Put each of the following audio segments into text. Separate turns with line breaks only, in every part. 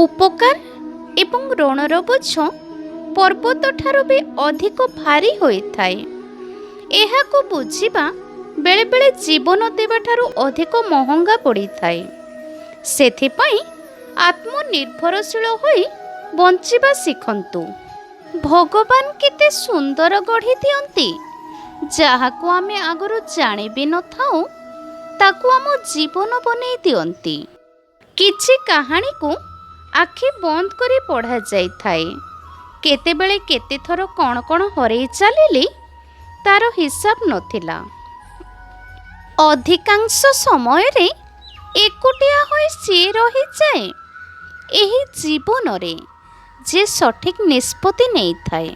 ଉପକାର ଏବଂ ଋଣର ବୋଝ ପର୍ବତଠାରୁ ବି ଅଧିକ ଭାରି ହୋଇଥାଏ। ଏହାକୁ ବୁଝିବା ବେଳେବେଳେ ଜୀବନ ଦେବାଠାରୁ ଅଧିକ ମହଙ୍ଗା ପଡ଼ିଥାଏ। ସେଥିପାଇଁ ଆତ୍ମନିର୍ଭରଶୀଳ ହୋଇ ବଞ୍ଚିବା ଶିଖନ୍ତୁ। ଭଗବାନ କେତେ ସୁନ୍ଦର ଗଢ଼ି ଦିଅନ୍ତି। ଯାହାକୁ ଆମେ ଆଗରୁ ଜାଣିବି ନଥାଉ ତାକୁ ଆମ ଜୀବନ ବନେଇ ଦିଅନ୍ତି। କିଛି କାହାଣୀକୁ ଆଖି ବନ୍ଦ କରି ପଢ଼ାଯାଇଥାଏ। କେତେବେଳେ କେତେଥର କ'ଣ କ'ଣ ହରେଇ ଚାଲିଲି ତାର ହିସାବ ନଥିଲା। ଅଧିକାଂଶ ସମୟରେ ଏକୁଟିଆ ହୋଇ ସିଏ ରହିଯାଏ ଏହି ଜୀବନରେ ଯେ ସଠିକ୍ ନିଷ୍ପତ୍ତି ନେଇଥାଏ।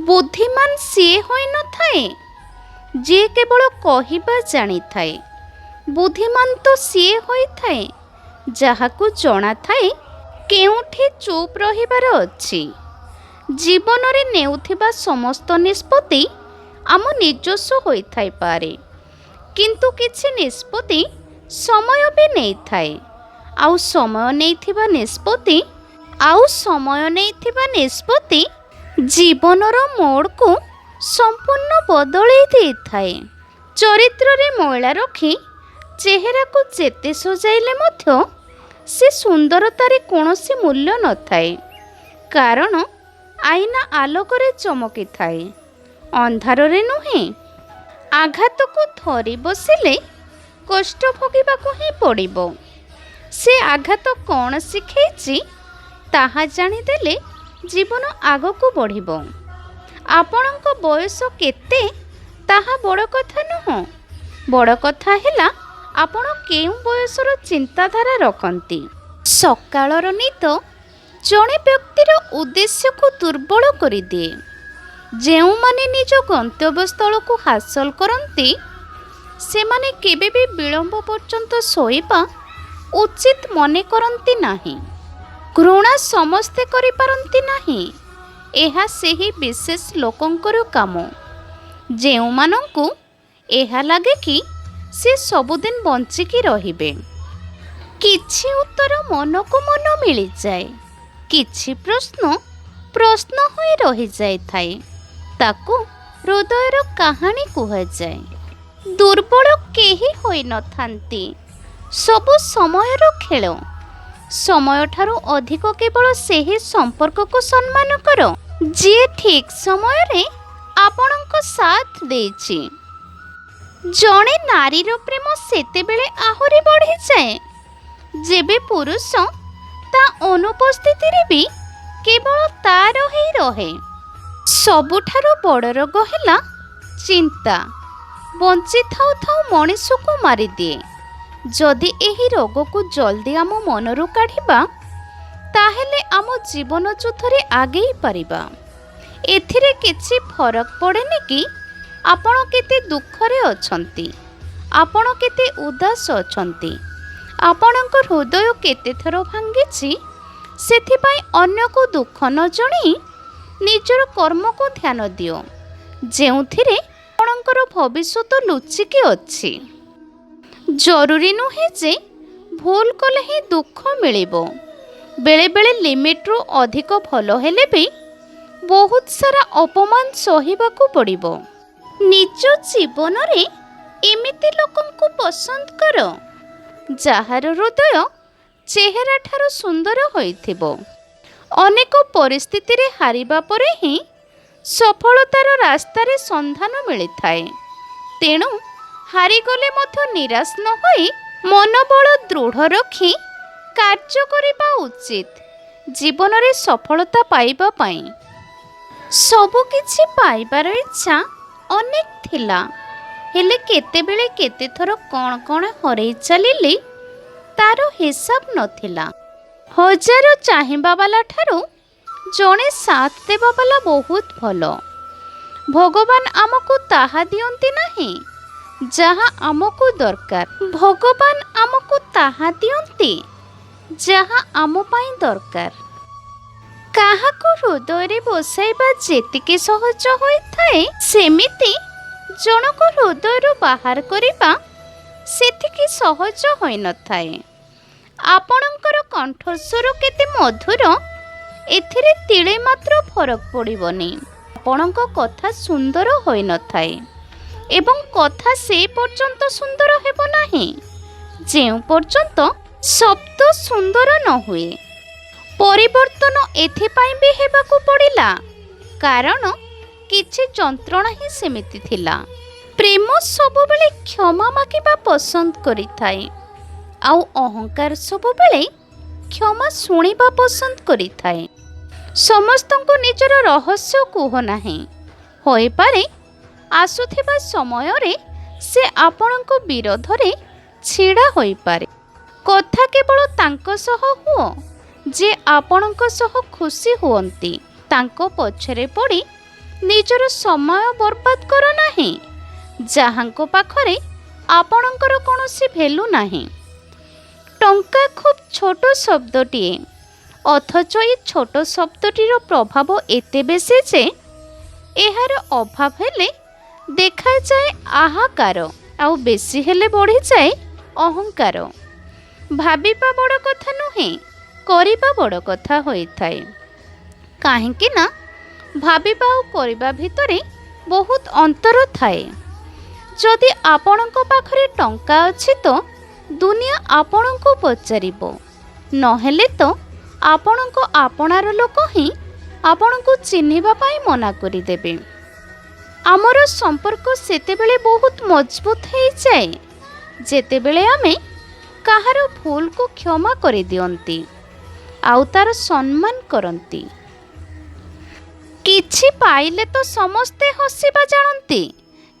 ବୁଦ୍ଧିମାନ ସିଏ ହୋଇନଥାଏ ଯିଏ କେବଳ କହିବା ଜାଣିଥାଏ। ବୁଦ୍ଧିମାନ ତ ସିଏ ହୋଇଥାଏ ଯାହାକୁ ଜଣାଥାଏ କେଉଁଠି ଚୁପ୍ ରହିବାର ଅଛି। ଜୀବନରେ ନେଉଥିବା ସମସ୍ତ ନିଷ୍ପତ୍ତି ଆମ ନିଜସ୍ୱ ହୋଇଥାଇପାରେ, କିନ୍ତୁ କିଛି ନିଷ୍ପତ୍ତି ସମୟ ବି ନେଇଥାଏ। ଆଉ ସମୟ ନେଇଥିବା ନିଷ୍ପତ୍ତି ଜୀବନର ମୋଡ଼କୁ ସମ୍ପୂର୍ଣ୍ଣ ବଦଳେଇ ଦେଇଥାଏ। ଚରିତ୍ରରେ ମଇଳା ରଖି ଚେହେରାକୁ ଯେତେ ସଜାଇଲେ ମଧ୍ୟ ସେ ସୁନ୍ଦରତାରେ କୌଣସି ମୂଲ୍ୟ ନଥାଏ। କାରଣ ଆଇନା ଆଲୋକରେ ଚମକିଥାଏ, ଅନ୍ଧାରରେ ନୁହେଁ। ଆଘାତକୁ ଧରି ବସିଲେ କଷ୍ଟ ଭୋଗିବାକୁ ହିଁ ପଡ଼ିବ। ସେ ଆଘାତ କ'ଣ ଶିଖେଇଛି ତାହା ଜାଣିଦେଲେ ଜୀବନ ଆଗକୁ ବଢ଼ିବ। ଆପଣଙ୍କ ବୟସ କେତେ ତାହା ବଡ଼ କଥା ନୁହଁ। ବଡ଼ କଥା ହେଲା ଆପଣ କେଉଁ ବୟସର ଚିନ୍ତାଧାରା ରଖନ୍ତି। ସକାଳର ନିଦ ଜଣେ ବ୍ୟକ୍ତିର ଉଦ୍ଦେଶ୍ୟକୁ ଦୁର୍ବଳ କରିଦିଏ। ଯେଉଁମାନେ ନିଜ ଗନ୍ତବ୍ୟସ୍ଥଳକୁ ହାସଲ କରନ୍ତି ସେମାନେ କେବେ ବି ବିଳମ୍ବ ପର୍ଯ୍ୟନ୍ତ ଶୋଇବା ଉଚିତ ମନେ କରନ୍ତି ନାହିଁ। ଘୃଣା ସମସ୍ତେ କରିପାରନ୍ତି ନାହିଁ। ଏହା ସେହି ବିଶେଷ ଲୋକଙ୍କର କାମ ଯେଉଁମାନଙ୍କୁ ଏହା ଲାଗେ କି ସେ ସବୁଦିନ ବଞ୍ଚିକି ରହିବେ। କିଛି ଉତ୍ତର ମନକୁ ମନ ମିଳିଯାଏ, କିଛି ପ୍ରଶ୍ନ ହୋଇ ରହିଯାଇଥାଏ। ତାକୁ ହୃଦୟର କାହାଣୀ କୁହାଯାଏ। ଦୁର୍ବଳ କେହି ହୋଇନଥାନ୍ତି, ସବୁ ସମୟର ଖେଳ। ସମୟଠାରୁ ଅଧିକ କେବଳ ସେହି ସମ୍ପର୍କକୁ ସମ୍ମାନ କର ଯିଏ ଠିକ୍ ସମୟରେ ଆପଣଙ୍କ ସାଥ ଦେଇଛି। ଜଣେ ନାରୀର ପ୍ରେମ ସେତେବେଳେ ଆହୁରି ବଢ଼ିଯାଏ ଯେବେ ପୁରୁଷ ତା ଅନୁପସ୍ଥିତିରେ ବି କେବଳ ତାର ହିଁ ରହେ। ସବୁଠାରୁ ବଡ଼ ରୋଗ ହେଲା ଚିନ୍ତା। ବଞ୍ଚିଥାଉ ଥାଉ ମଣିଷକୁ ମାରିଦିଏ। ଯଦି ଏହି ରୋଗକୁ ଜଲ୍ଦି ଆମ ମନରୁ କାଢ଼ିବା ତାହେଲେ ଆମ ଜୀବନ ଯୁଦ୍ଧରେ ଆଗେଇ ପାରିବା। ଏଥିରେ କିଛି ଫରକ ପଡ଼େନି କି ଆପଣ କେତେ ଦୁଃଖରେ ଅଛନ୍ତି, ଆପଣ କେତେ ଉଦାସ ଅଛନ୍ତି, ଆପଣଙ୍କ ହୃଦୟ କେତେଥର ଭାଙ୍ଗିଛି। ସେଥିପାଇଁ ଅନ୍ୟକୁ ଦୁଃଖ ନ ଜଣାଇ ନିଜର କର୍ମକୁ ଧ୍ୟାନ ଦିଅ, ଯେଉଁଥିରେ ଆପଣଙ୍କର ଭବିଷ୍ୟତ ଲୁଚିକି ଅଛି। ଜରୁରୀ ନୁହେଁ ଯେ ଭୁଲ କଲେ ହିଁ ଦୁଃଖ ମିଳିବ। ବେଳେବେଳେ ଲିମିଟ୍ରୁ ଅଧିକ ଭଲ ହେଲେ ବି ବହୁତ ସାରା ଅପମାନ ସହିବାକୁ ପଡ଼ିବ। ନିଜ ଜୀବନରେ ଏମିତି ଲୋକଙ୍କୁ ପସନ୍ଦ କର ଯାହାର ହୃଦୟ ଚେହେରା ଠାରୁ ସୁନ୍ଦର ହୋଇଥିବ। ଅନେକ ପରିସ୍ଥିତିରେ ହାରିବା ପରେ ହିଁ ସଫଳତାର ରାସ୍ତାରେ ସନ୍ଧାନ ମିଳିଥାଏ। ତେଣୁ ହାରିଗଲେ ମଧ୍ୟ ନିରାଶ ନ ହୋଇ ମନୋବଳ ଦୃଢ଼ ରଖି କାର୍ଯ୍ୟ କରିବା ଉଚିତ ଜୀବନରେ ସଫଳତା ପାଇବା ପାଇଁ। ସବୁକିଛି ପାଇବାର ଇଚ୍ଛା ଅନେକ ଥିଲା, ହେଲେ କେତେବେଳେ କେତେଥର କ'ଣ କ'ଣ ହରେଇ ଚାଲିଲି ତାର ହିସାବ ନଥିଲା। ହଜାର ଚାହିଁବା ବାଲା ଠାରୁ ଜଣେ ସାଥ ଦେବା ବାଲା ବହୁତ ଭଲ। ଭଗବାନ ଆମକୁ ତାହା ଦିଅନ୍ତି ନାହିଁ ଯାହା ଆମକୁ ଦରକାର। ଭଗବାନ ଆମକୁ ତାହା ଦିଅନ୍ତି ଯାହା ଆମ ପାଇଁ ଦରକାର। କାହାକୁ ହୃଦୟରେ ବସାଇବା ଯେତିକି ସହଜ ହୋଇଥାଏ ସେମିତି ଜଣକୁ ହୃଦୟରୁ ବାହାର କରିବା ସେତିକି ସହଜ ହୋଇନଥାଏ। ଆପଣଙ୍କର କଣ୍ଠସ୍ୱର କେତେ ମଧୁର ଏଥିରେ ତିଳେ ମାତ୍ର ଫରକ ପଡ଼ିବନି। ଆପଣଙ୍କ କଥା ସୁନ୍ଦର ହୋଇନଥାଏ ଏବଂ କଥା ସେ ପର୍ଯ୍ୟନ୍ତ ସୁନ୍ଦର ହେବ ନାହିଁ ଯେଉଁ ପର୍ଯ୍ୟନ୍ତ ଶବ୍ଦ ସୁନ୍ଦର ନ ହୁଏ। ପରିବର୍ତ୍ତନ ଏଥିପାଇଁ ବି ହେବାକୁ ପଡ଼ିଲା କାରଣ କିଛି ଯନ୍ତ୍ରଣା ହିଁ ସେମିତି ଥିଲା। ପ୍ରେମ ସବୁବେଳେ କ୍ଷମା ମାଗିବା ପସନ୍ଦ କରିଥାଏ ଆଉ ଅହଙ୍କାର ସବୁବେଳେ କ୍ଷମା ଶୁଣିବା ପସନ୍ଦ କରିଥାଏ। ସମସ୍ତଙ୍କୁ ନିଜର ରହସ୍ୟ କୁହ ନାହିଁ। ହୋଇପାରେ ଆସୁଥିବା ସମୟରେ ସେ ଆପଣଙ୍କ ବିରୋଧରେ ଛିଡ଼ା ହୋଇପାରେ। କଥା କେବଳ ତାଙ୍କ ସହ ହୁଅ ଯେ ଆପଣଙ୍କ ସହ ଖୁସି ହୁଅନ୍ତି। ତାଙ୍କ ପଛରେ ପଡ଼ି ନିଜର ସମୟ ବର୍ବାଦ କର ନାହିଁ ଯାହାଙ୍କ ପାଖରେ ଆପଣଙ୍କର କୌଣସି ଭ୍ୟାଲୁ ନାହିଁ। ଟଙ୍କା ଖୁବ୍ ଛୋଟ ଶବ୍ଦଟିଏ ଅଥଚ ଏ ଛୋଟ ଶବ୍ଦଟିର ପ୍ରଭାବ ଏତେ ବେଶୀ ଯେ ଏହାର ଅଭାବ ହେଲେ ଦେଖାଯାଏ ଆହାକାର ଆଉ ବେଶୀ ହେଲେ ବଢ଼ିଯାଏ ଅହଙ୍କାର। ଭାବିବା ବଡ଼ କଥା ନୁହେଁ, କରିବା ବଡ଼ କଥା ହୋଇଥାଏ। କାହିଁକି ନା ଭାବିବା ଆଉ କରିବା ଭିତରେ ବହୁତ ଅନ୍ତର ଥାଏ। ଯଦି ଆପଣଙ୍କ ପାଖରେ ଟଙ୍କା ଅଛି ତ ଦୁନିଆ ଆପଣଙ୍କୁ ପଚାରିବ, ନହେଲେ ତ ଆପଣଙ୍କ ଆପଣାର ଲୋକ ହିଁ ଆପଣଙ୍କୁ ଚିହ୍ନିବା ପାଇଁ ମନା କରିଦେବେ। ଆମର ସମ୍ପର୍କ ସେତେବେଳେ ବହୁତ ମଜବୁତ ହେଇଯାଏ ଯେତେବେଳେ ଆମେ କାହାର ଭୁଲକୁ କ୍ଷମା କରିଦିଅନ୍ତି ଆଉ ତାର ସମ୍ମାନ କରନ୍ତି। କିଛି ପାଇଲେ ତ ସମସ୍ତେ ହସିବା ଜାଣନ୍ତି,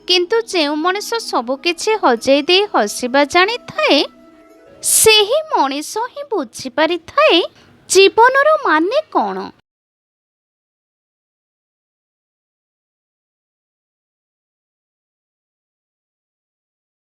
କିନ୍ତୁ ଯେଉଁ ମଣିଷ ସବୁକିଛି ହଜେଇ ଦେଇ ହସିବା ଜାଣିଥାଏ ସେହି ମଣିଷ ହିଁ ବୁଝିପାରିଥାଏ ଜୀବନର ମାନେ କ'ଣ।